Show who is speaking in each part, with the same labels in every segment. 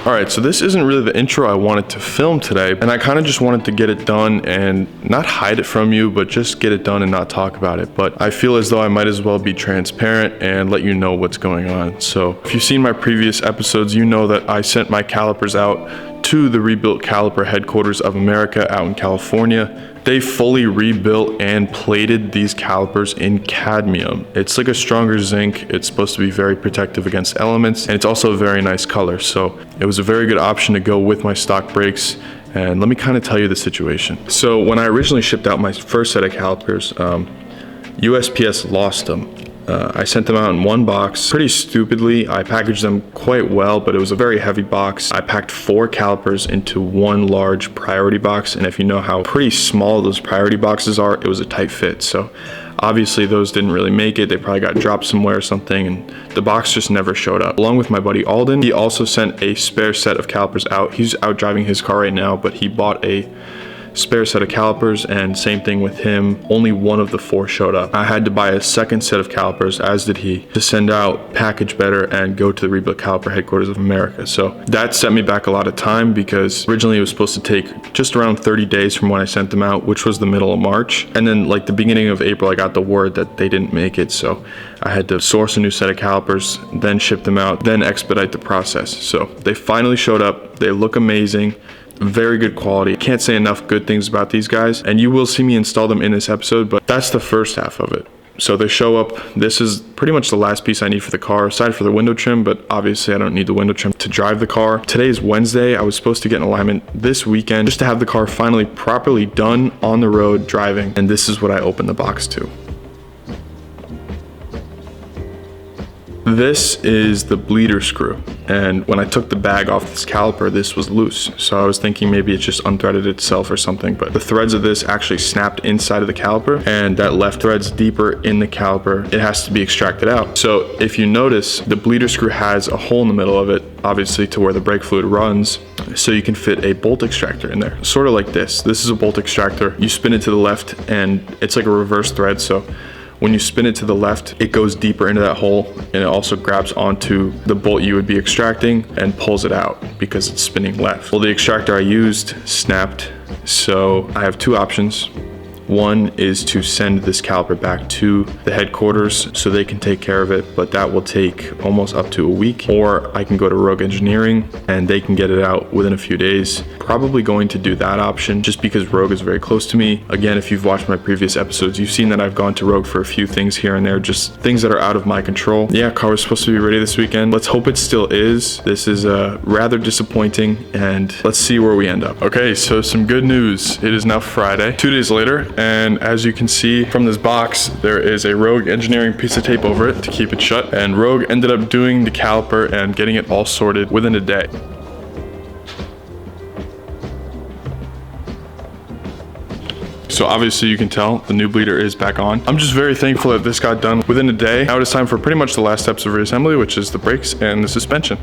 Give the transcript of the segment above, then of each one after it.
Speaker 1: Alright, so this isn't really the intro I wanted to film today, and I kind of just wanted to get it done and not hide it from you, but just get it done and not talk about it. But I feel as though I might as well be transparent and let you know what's going on. So if you've seen my previous episodes, you know that I sent my calipers out to the rebuilt Caliper headquarters of America out in California. They fully rebuilt and plated these calipers in cadmium. It's like a stronger zinc. It's supposed to be very protective against elements, and it's also a very nice color. So it was a very good option to go with my stock brakes. And let me kind of tell you the situation. So when I originally shipped out my first set of calipers, USPS lost them. I sent them out in one box. Pretty stupidly, I packaged them quite well, but it was a very heavy box. I packed 4 calipers into one large priority box, and if you know how pretty small those priority boxes are, it was a tight fit. So obviously those didn't really make it. They probably got dropped somewhere or something, and the box just never showed up. Along with my buddy Alden, he also sent a spare set of calipers out. He's out driving his car right now, but he bought a spare set of calipers, and same thing with him. Only one of the 4 showed up. I had to buy a second set of calipers, as did he, to send out, package better, and go to the rebuilt Caliper headquarters of America. So that set me back a lot of time, because originally it was supposed to take just around 30 days from when I sent them out, which was the middle of March. And then like the beginning of April, I got the word that they didn't make it. So I had to source a new set of calipers, then ship them out, then expedite the process. So they finally showed up. They look amazing. Very good quality. Can't say enough good things about these guys, and you will see me install them in this episode, but that's the first half of it. So they show up. This is pretty much the last piece I need for the car, aside for the window trim, but obviously I don't need the window trim to drive the car. Today is Wednesday. I was supposed to get an alignment this weekend just to have the car finally properly done on the road driving, and this is what I opened the box to. This is the bleeder screw, and when I took the bag off this caliper, this was loose. So I was thinking maybe it just unthreaded itself or something, but the threads of this actually snapped inside of the caliper, and that left threads deeper in the caliper. It has to be extracted out. So if you notice, the bleeder screw has a hole in the middle of it, obviously to where the brake fluid runs, so you can fit a bolt extractor in there. Sort of like this. This is a bolt extractor. You spin it to the left, and it's like a reverse thread, so when you spin it to the left, it goes deeper into that hole, and it also grabs onto the bolt you would be extracting and pulls it out because it's spinning left. Well, the extractor I used snapped, so I have 2 options. One is to send this caliper back to the headquarters so they can take care of it, but that will take almost up to a week. Or I can go to Rogue Engineering and they can get it out within a few days. Probably going to do that option just because Rogue is very close to me. Again, if you've watched my previous episodes, you've seen that I've gone to Rogue for a few things here and there, just things that are out of my control. Yeah, car was supposed to be ready this weekend. Let's hope it still is. This is rather disappointing, and let's see where we end up. Okay, so some good news. It is now Friday, 2 days later. And as you can see from this box, there is a Rogue Engineering piece of tape over it to keep it shut. And Rogue ended up doing the caliper and getting it all sorted within a day. So obviously you can tell the new bleeder is back on. I'm just very thankful that this got done within a day. Now it is time for pretty much the last steps of reassembly, which is the brakes and the suspension.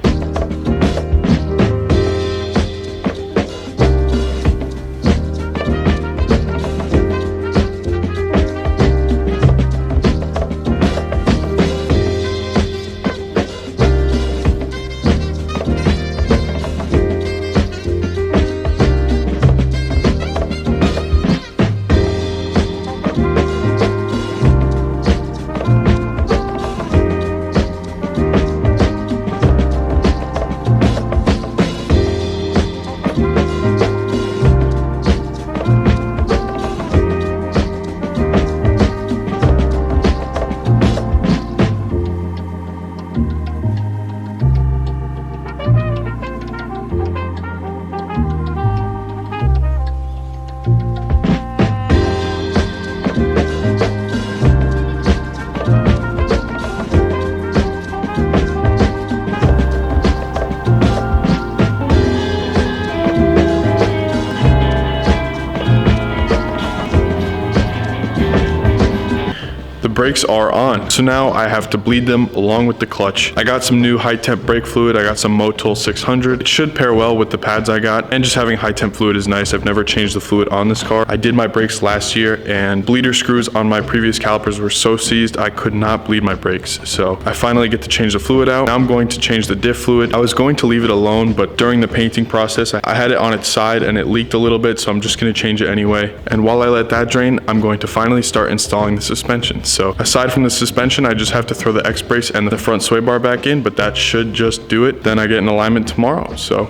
Speaker 1: brakes are on. So now I have to bleed them along with the clutch. I got some new high temp brake fluid. I got some Motul 600. It should pair well with the pads I got, and just having high temp fluid is nice. I've never changed the fluid on this car. I did my brakes last year, and bleeder screws on my previous calipers were so seized I could not bleed my brakes. So I finally get to change the fluid out. Now I'm going to change the diff fluid. I was going to leave it alone, but during the painting process I had it on its side and it leaked a little bit, so I'm just going to change it anyway. And while I let that drain, I'm going to finally start installing the suspension. So aside from the suspension, I just have to throw the X brace and the front sway bar back in, but that should just do it. Then I get in alignment tomorrow. So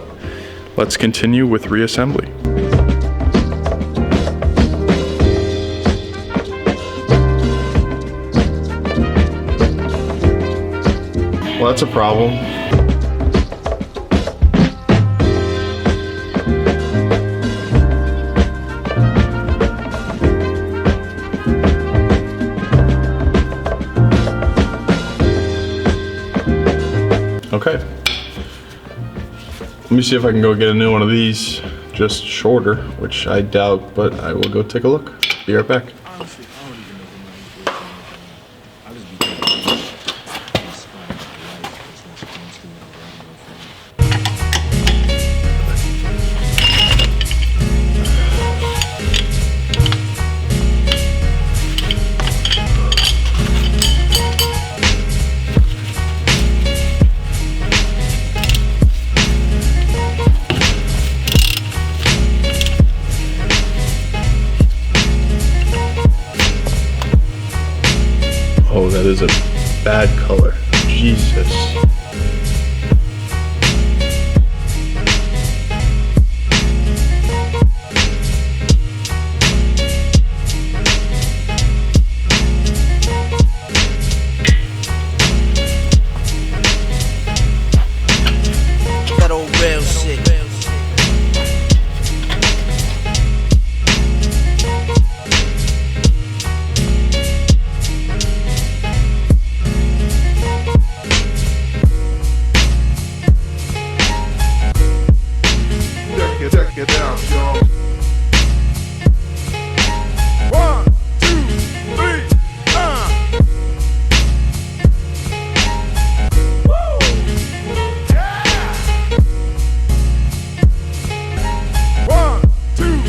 Speaker 1: let's continue with reassembly. Well, that's a problem. Okay. Let me see if I can go get a new one of these, just shorter, which I doubt, but I will go take a look. Be right back. Oh, that is a bad color. Jesus.
Speaker 2: That old rail shit.
Speaker 3: Check it out, y'all. 1, 2, 3, Woo! Yeah! 1, 2.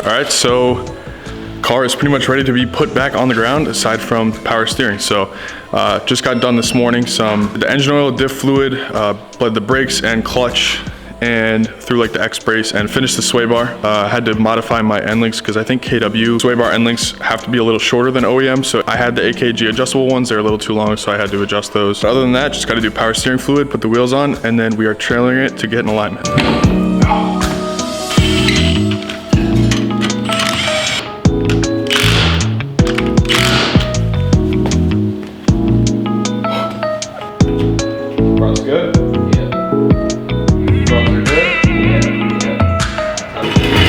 Speaker 1: Alright, so car is pretty much ready to be put back on the ground aside from power steering. So just got done this morning. The engine oil, diff fluid, bled the brakes and clutch, and threw like the X brace and finished the sway bar. Had to modify my end links because I think KW sway bar end links have to be a little shorter than OEM. So I had the AKG adjustable ones. They're a little too long, so I had to adjust those. But other than that, just got to do power steering fluid, put the wheels on, and then we are trailering it to get in alignment. Good? Yeah. Drops are good?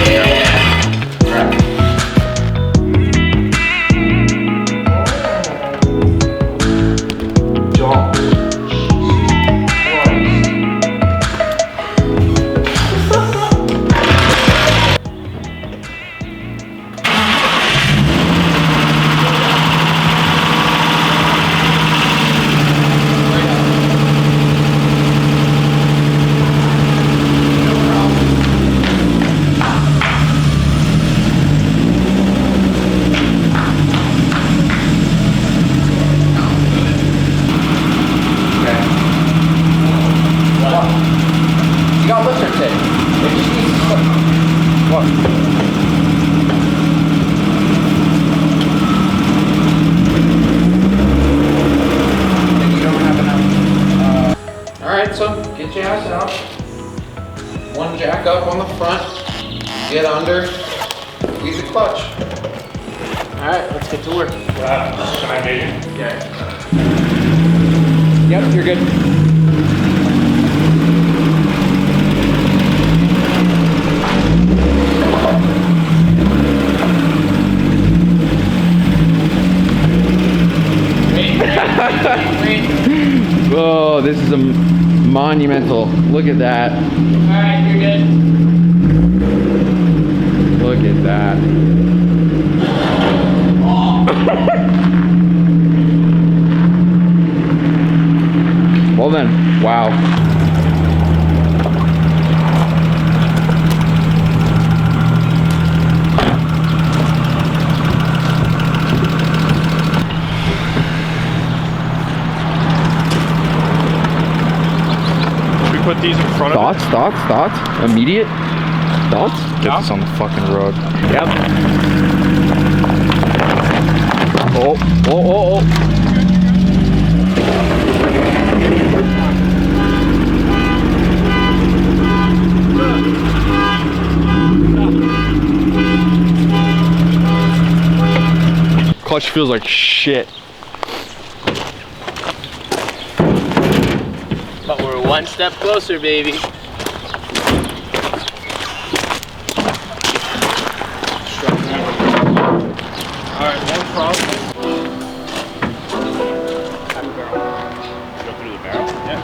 Speaker 1: Yeah. Right. Jaws.
Speaker 4: under, squeeze the clutch.
Speaker 5: All right, let's get to work.
Speaker 4: Yeah.
Speaker 5: Yep, you're good.
Speaker 6: Oh, this is a monumental. Look at that.
Speaker 5: All right, you're good.
Speaker 6: Look at that. Well then, wow.
Speaker 1: Put these in front of
Speaker 6: Thoughts? Immediate thoughts?
Speaker 1: Get this on the fucking road.
Speaker 6: Yep. Oh. Clutch feels like shit.
Speaker 5: But we're one step closer, baby.
Speaker 7: All right, one problem. Go through the barrel? Yeah.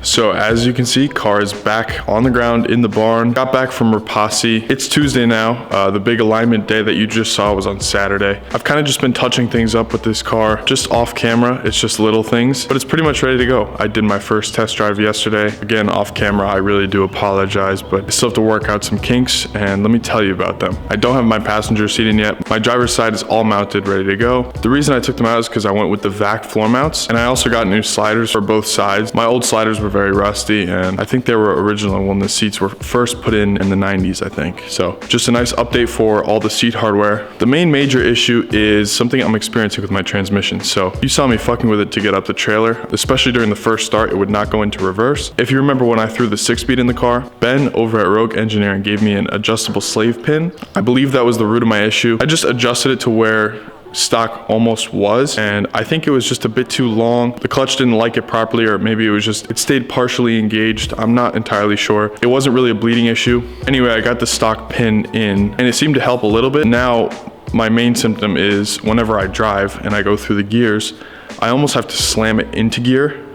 Speaker 1: So as you can see, car is back on the ground in the barn. Got back from Rapasi. It's Tuesday now. The big alignment day that you just saw was on Saturday. I've kind of just been touching things up with this car, just off camera. It's just little things, but it's pretty much ready to go. I did my first test drive yesterday. Again, off camera, I really do apologize, but I still have to work out some kinks, and let me tell you about them. I don't have my passenger seat in yet. My driver's side is all mounted, ready to go. The reason I took them out is because I went with the vac floor mounts, and I also got new sliders for both sides. My old sliders were very rusty, and I think they were original when the seats were first put in the 90s, I think. So just a nice update for all the seat hardware. The main major issue is something I'm experiencing with my transmission. So you saw me fucking with it to get up the trailer, especially during the first start, it would not go into reverse. If you remember when I threw the 6-speed in the car, Ben over at Rogue Engineering gave me an adjustable slave pin. I believe that was the root of my issue. I just adjusted it to where stock almost was, and I think it was just a bit too long. The clutch didn't like it properly, or maybe it was just, it stayed partially engaged. I'm not entirely sure. It wasn't really a bleeding issue. Anyway, I got the stock pin in, and it seemed to help a little bit. Now, my main symptom is whenever I drive and I go through the gears, I almost have to slam it into gear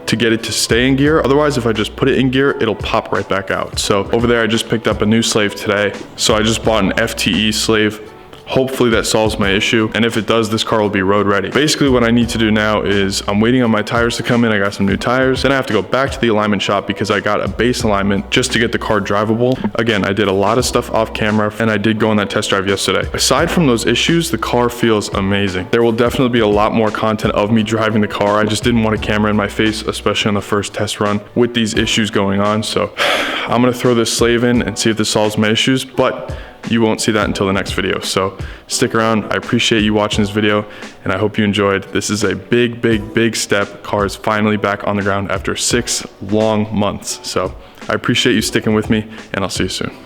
Speaker 1: to get it to stay in gear. Otherwise, if I just put it in gear, it'll pop right back out. So over there, I just picked up a new slave today. So I just bought an FTE slave. Hopefully that solves my issue, and if it does, this car will be road ready. Basically what I need to do now is I'm waiting on my tires to come in. I got some new tires. Then I have to go back to the alignment shop because I got a base alignment just to get the car drivable. Again, I did a lot of stuff off camera, and I did go on that test drive yesterday. Aside from those issues, the car feels amazing. There will definitely be a lot more content of me driving the car. I just didn't want a camera in my face, especially on the first test run with these issues going on. So I'm gonna throw this slave in and see if this solves my issues, but you won't see that until the next video. So stick around. I appreciate you watching this video, and I hope you enjoyed. This is a big, big, big step. Car is finally back on the ground after 6 long months. So I appreciate you sticking with me, and I'll see you soon.